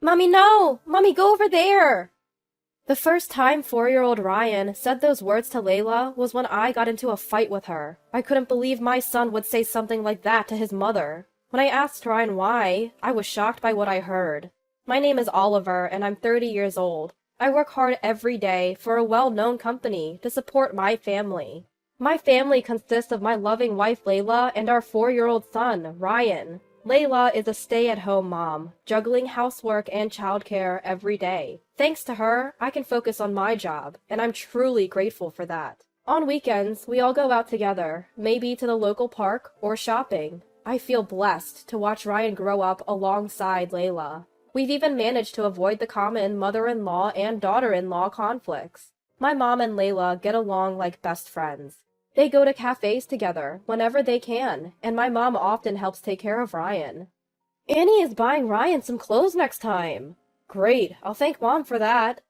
Mommy, no! Mommy, go over there! The first time 4-year-old Ryan said those words to Layla was when I got into a fight with her. I couldn't believe my son would say something like that to his mother. When I asked Ryan why, I was shocked by what I heard. My name is Oliver, and I'm 30 years old. I work hard every day for a well-known company to support my family. My family consists of my loving wife Layla and our 4-year-old son, Ryan. Layla is a stay-at-home mom, juggling housework and childcare every day. Thanks to her, I can focus on my job, and I'm truly grateful for that. On weekends, we all go out together, maybe to the local park or shopping. I feel blessed to watch Ryan grow up alongside Layla. We've even managed to avoid the common mother-in-law and daughter-in-law conflicts. My mom and Layla get along like best friends. They go to cafes together whenever they can, and my mom often helps take care of Ryan. Annie is buying Ryan some clothes next time. Great, I'll thank Mom for that.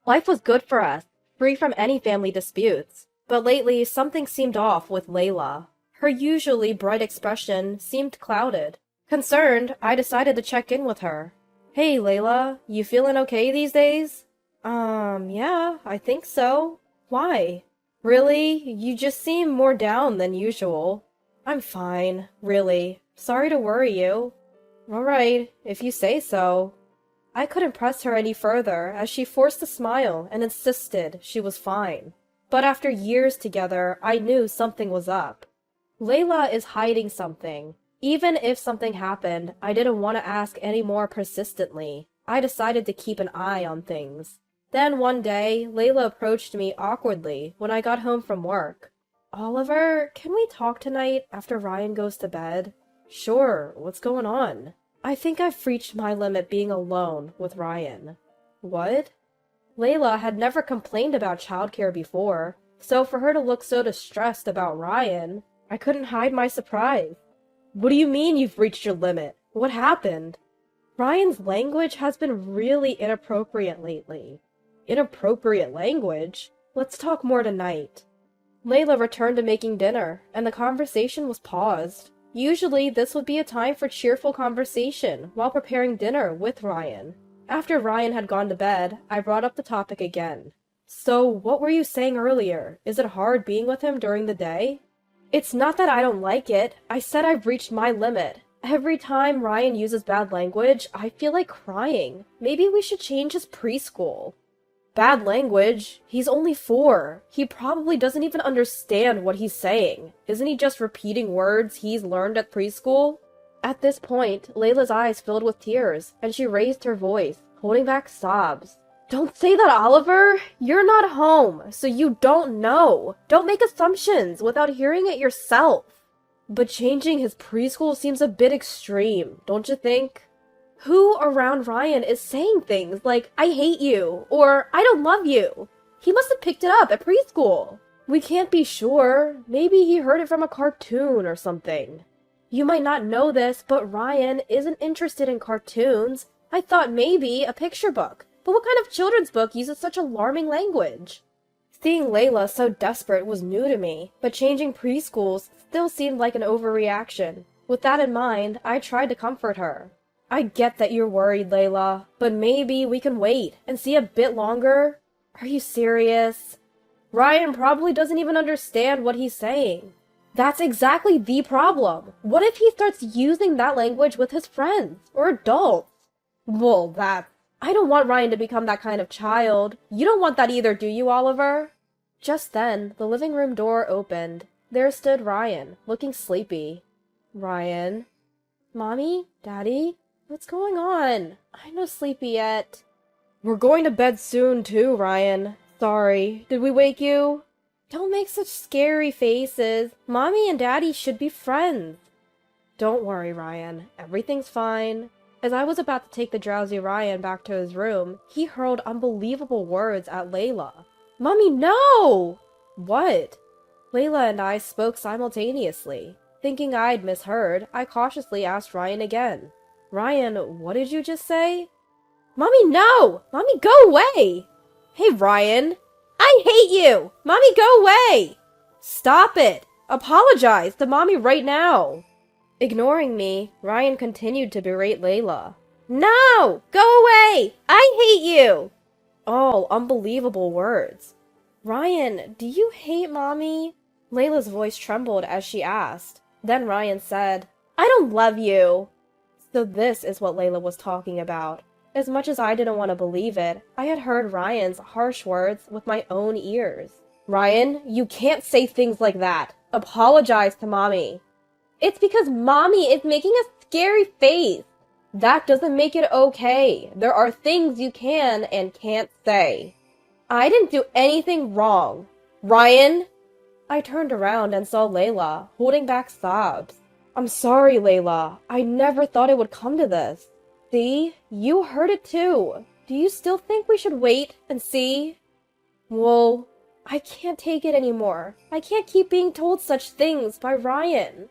Life was good for us, free from any family disputes. But lately, something seemed off with Layla. Her usually bright expression seemed clouded. Concerned, I decided to check in with her. Hey, Layla, you feeling okay these days? Yeah, I think so. Why? Really? You just seem more down than usual. I'm fine, really. Sorry to worry you. Alright, if you say so. I couldn't press her any further as she forced a smile and insisted she was fine. But after years together, I knew something was up. Layla is hiding something. Even if something happened, I didn't want to ask any more persistently. I decided to keep an eye on things. Then one day, Layla approached me awkwardly when I got home from work. Oliver, can we talk tonight after Ryan goes to bed? Sure, what's going on? I think I've reached my limit being alone with Ryan. What? Layla had never complained about childcare before, so for her to look so distressed about Ryan, I couldn't hide my surprise. What do you mean you've reached your limit? What happened? Ryan's language has been really inappropriate lately. Inappropriate language? Let's talk more tonight. Layla returned to making dinner, and the conversation was paused. Usually, this would be a time for cheerful conversation while preparing dinner with Ryan. After Ryan had gone to bed, I brought up the topic again. So, what were you saying earlier? Is it hard being with him during the day? It's not that I don't like it. I said I've reached my limit. Every time Ryan uses bad language, I feel like crying. Maybe we should change his preschool. Bad language? He's only 4. He probably doesn't even understand what he's saying. Isn't he just repeating words he's learned at preschool? At this point, Layla's eyes filled with tears, and she raised her voice, holding back sobs. Don't say that, Oliver! You're not home, so you don't know. Don't make assumptions without hearing it yourself. But changing his preschool seems a bit extreme, don't you think? Who around Ryan is saying things like, I hate you, or I don't love you? He must have picked it up at preschool. We can't be sure. Maybe he heard it from a cartoon or something. You might not know this, but Ryan isn't interested in cartoons. I thought maybe a picture book. But what kind of children's book uses such alarming language? Seeing Layla so desperate was new to me, but changing preschools still seemed like an overreaction. With that in mind, I tried to comfort her. I get that you're worried, Layla, but maybe we can wait and see a bit longer? Are you serious? Ryan probably doesn't even understand what he's saying. That's exactly the problem. What if he starts using that language with his friends or adults? Well, I don't want Ryan to become that kind of child. You don't want that either, do you, Oliver? Just then, the living room door opened. There stood Ryan, looking sleepy. Ryan? Mommy? Daddy? What's going on? I'm not sleepy yet. We're going to bed soon, too, Ryan. Sorry. Did we wake you? Don't make such scary faces. Mommy and Daddy should be friends. Don't worry, Ryan. Everything's fine. As I was about to take the drowsy Ryan back to his room, he hurled unbelievable words at Layla. Mommy, no! What? Layla and I spoke simultaneously. Thinking I'd misheard, I cautiously asked Ryan again. Ryan, what did you just say? Mommy, no! Mommy, go away! Hey, Ryan! I hate you! Mommy, go away! Stop it! Apologize to Mommy right now! Ignoring me, Ryan continued to berate Layla. No! Go away! away! I hate you! Oh, unbelievable words. Ryan, do you hate Mommy? Layla's voice trembled as she asked. Then Ryan said, I don't love you. So this is what Layla was talking about. As much as I didn't want to believe it, I had heard Ryan's harsh words with my own ears. Ryan, you can't say things like that. Apologize to Mommy. It's because Mommy is making a scary face. That doesn't make it okay. There are things you can and can't say. I didn't do anything wrong. Ryan? I turned around and saw Layla, holding back sobs. I'm sorry, Layla. I never thought it would come to this. See? You heard it too. Do you still think we should wait and see? Well, I can't take it anymore. I can't keep being told such things by Ryan.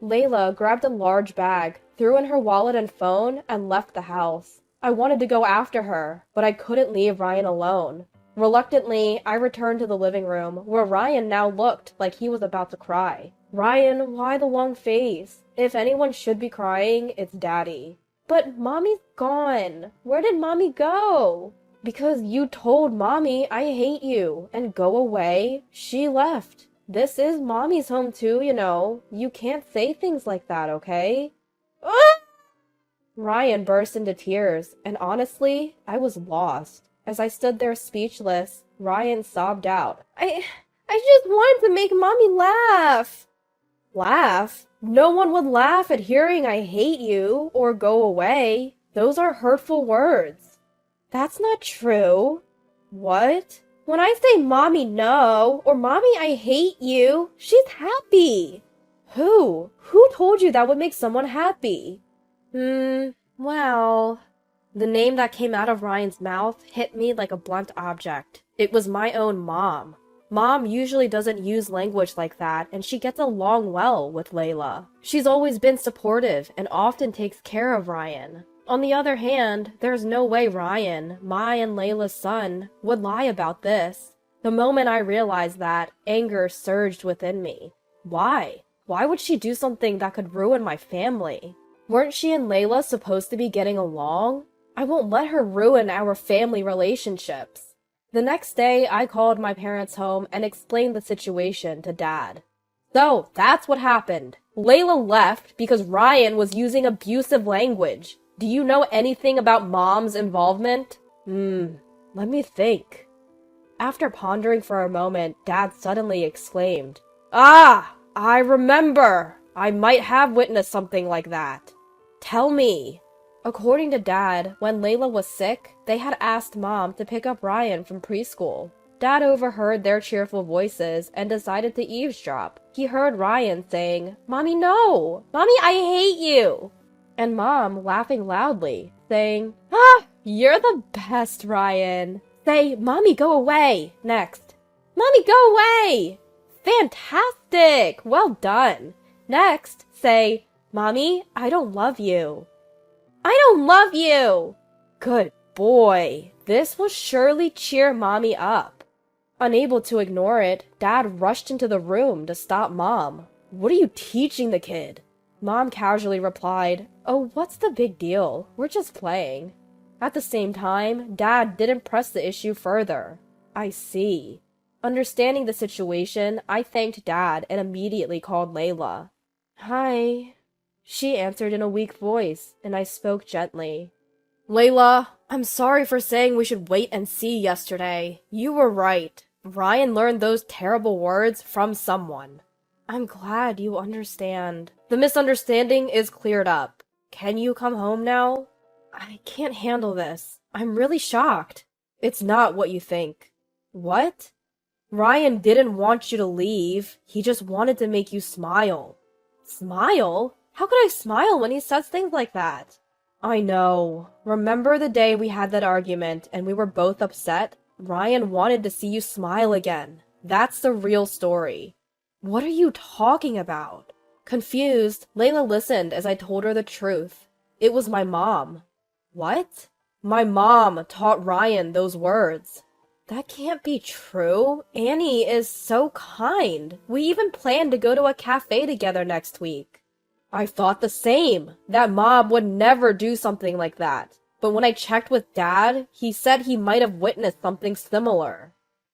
Layla grabbed a large bag, threw in her wallet and phone, and left the house. I wanted to go after her, but I couldn't leave Ryan alone. Reluctantly, I returned to the living room, where Ryan now looked like he was about to cry. Ryan, why the long face? If anyone should be crying, it's Daddy. But Mommy's gone. Where did Mommy go? Because you told Mommy I hate you and go away, she left. This is Mommy's home too, you know. You can't say things like that, okay? Ah! Ryan burst into tears, and honestly, I was lost. As I stood there speechless, Ryan sobbed out, I just wanted to make Mommy laugh. Laugh? No one would laugh at hearing I hate you or go away. Those are hurtful words. That's not true. What? When I say Mommy no, or Mommy I hate you, she's happy. Who? Who told you that would make someone happy? Well... The name that came out of Ryan's mouth hit me like a blunt object. It was my own mom. Mom usually doesn't use language like that, and she gets along well with Layla. She's always been supportive and often takes care of Ryan. On the other hand, there's no way Ryan, my and Layla's son, would lie about this. The moment I realized that, anger surged within me. Why? Why would she do something that could ruin my family? Weren't she and Layla supposed to be getting along? I won't let her ruin our family relationships. The next day, I called my parents home and explained the situation to Dad. So, that's what happened. Layla left because Ryan was using abusive language. Do you know anything about Mom's involvement? Let me think. After pondering for a moment, Dad suddenly exclaimed, Ah! I remember! I might have witnessed something like that. Tell me. According to Dad, when Layla was sick, they had asked Mom to pick up Ryan from preschool. Dad overheard their cheerful voices and decided to eavesdrop. He heard Ryan saying, Mommy, no! Mommy, I hate you! And Mom laughing loudly, saying, You're the best, Ryan. Say, Mommy, go away, next. Mommy, go away! Fantastic! Well done. Next, say, Mommy, I don't love you. I don't love you! Good boy. This will surely cheer Mommy up. Unable to ignore it, Dad rushed into the room to stop Mom. What are you teaching the kid? Mom casually replied, Oh, what's the big deal? We're just playing. At the same time, Dad didn't press the issue further. I see. Understanding the situation, I thanked Dad and immediately called Layla. Hi. She answered in a weak voice, and I spoke gently. Layla, I'm sorry for saying we should wait and see yesterday. You were right. Ryan learned those terrible words from someone. I'm glad you understand. The misunderstanding is cleared up. Can you come home now? I can't handle this. I'm really shocked. It's not what you think. What? Ryan didn't want you to leave. He just wanted to make you smile. Smile? How could I smile when he says things like that? I know. Remember the day we had that argument and we were both upset? Ryan wanted to see you smile again. That's the real story. What are you talking about? Confused, Layla listened as I told her the truth. It was my mom. What? My mom taught Ryan those words. That can't be true. Annie is so kind. We even planned to go to a cafe together next week. I thought the same. That mom would never do something like that. but when I checked with Dad, he said he might have witnessed something similar.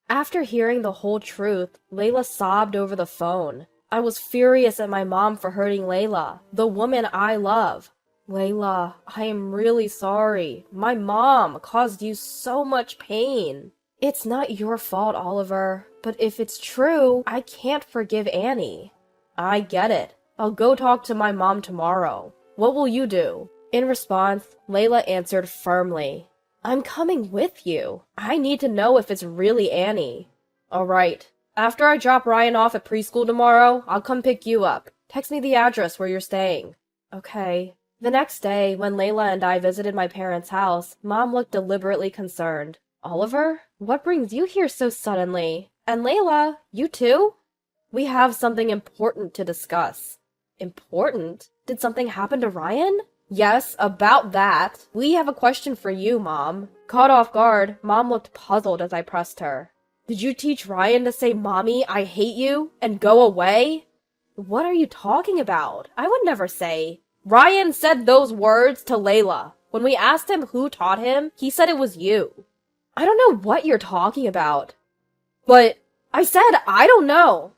After hearing the whole truth, Layla sobbed over the phone. I was furious at my mom for hurting Layla, the woman I love. Layla, I am really sorry. My mom caused you so much pain. It's not your fault, Oliver, but if it's true, I can't forgive Annie. I get it. I'll go talk to my mom tomorrow. What will you do? In response, Layla answered firmly, I'm coming with you. I need to know if it's really Annie. Alright. After I drop Ryan off at preschool tomorrow, I'll come pick you up. Text me the address where you're staying. Okay. The next day, when Layla and I visited my parents' house, Mom looked deliberately concerned. Oliver, what brings you here so suddenly? And Layla, you too? We have something important to discuss. Important? Did something happen to Ryan? Yes, about that. We have a question for you, Mom. Caught off guard, Mom looked puzzled as I pressed her. Did you teach Ryan to say, Mommy, I hate you, and go away? What are you talking about? I would never say. Ryan said those words to Layla. When we asked him who taught him, he said it was you. I don't know what you're talking about. But I said I don't know.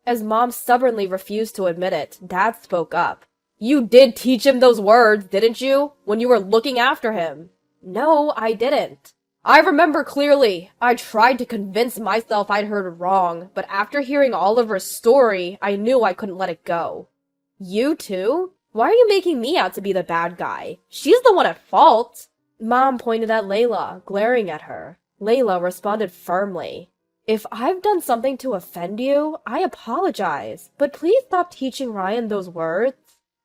As Mom stubbornly refused to admit it, Dad spoke up. You did teach him those words, didn't you? When you were looking after him. No, I didn't. I remember clearly. I tried to convince myself I'd heard wrong, but after hearing Oliver's story, I knew I couldn't let it go. You too? Why are you making me out to be the bad guy? She's the one at fault. Mom pointed at Layla, glaring at her. Layla responded firmly. If I've done something to offend you, I apologize, but please stop teaching Ryan those words.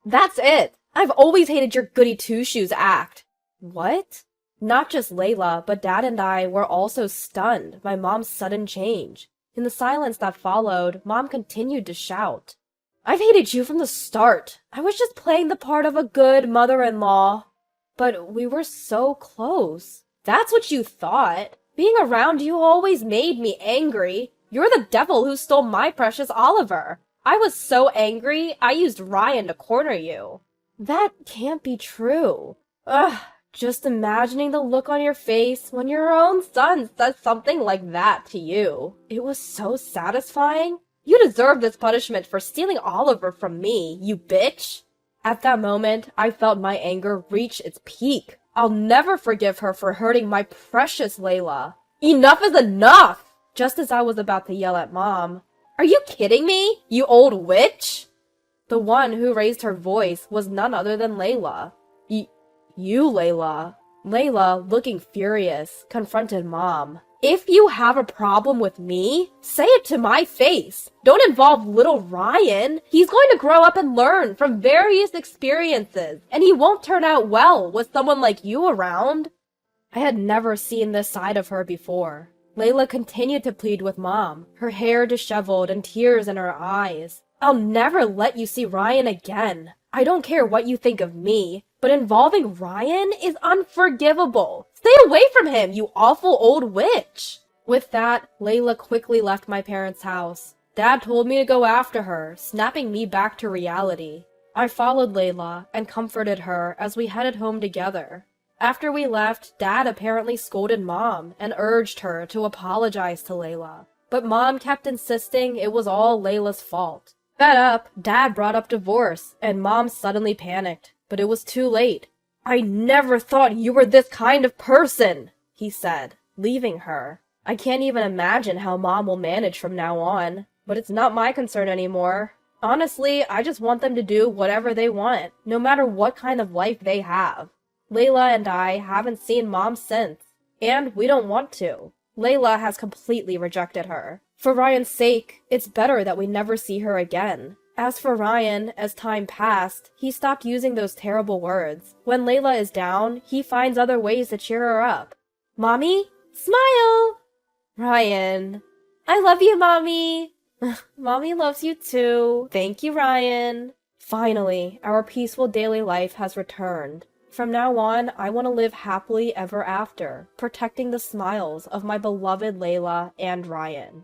That's it. I've always hated your goody two-shoes act. What? Not just Layla, but Dad and I were also stunned by Mom's sudden change. In the silence that followed, Mom continued to shout. I've hated you from the start. I was just playing the part of a good mother-in-law. But we were so close. That's what you thought. Being around you always made me angry. You're the devil who stole my precious Oliver. I was so angry, I used Ryan to corner you. That can't be true. Ugh, just imagining the look on your face when your own son says something like that to you. It was so satisfying. You deserve this punishment for stealing Oliver from me, you bitch. At that moment, I felt my anger reach its peak. I'll never forgive her for hurting my precious Layla. Enough is enough! Just as I was about to yell at Mom, Are you kidding me, you old witch? The one who raised her voice was none other than Layla. You, Layla. Layla, looking furious, confronted Mom. If you have a problem with me, say it to my face. Don't involve little Ryan. He's going to grow up and learn from various experiences, and he won't turn out well with someone like you around. I had never seen this side of her before. Layla continued to plead with Mom, her hair disheveled and tears in her eyes. I'll never let you see Ryan again. I don't care what you think of me, but involving Ryan is unforgivable. Stay away from him, you awful old witch! With that, Layla quickly left my parents' house. Dad told me to go after her, snapping me back to reality. I followed Layla and comforted her as we headed home together. After we left, Dad apparently scolded Mom and urged her to apologize to Layla. But Mom kept insisting it was all Layla's fault. Fed up, Dad brought up divorce, and Mom suddenly panicked. But it was too late. I never thought you were this kind of person, he said, leaving her. I can't even imagine how Mom will manage from now on, but it's not my concern anymore. Honestly, I just want them to do whatever they want, no matter what kind of life they have. Layla and I haven't seen Mom since, and we don't want to. Layla has completely rejected her. For Ryan's sake, it's better that we never see her again. As for Ryan, as time passed, he stopped using those terrible words. When Layla is down, he finds other ways to cheer her up. Mommy? Smile! Ryan. I love you, Mommy! Mommy loves you too. Thank you, Ryan. Finally, our peaceful daily life has returned. From now on, I want to live happily ever after, protecting the smiles of my beloved Layla and Ryan.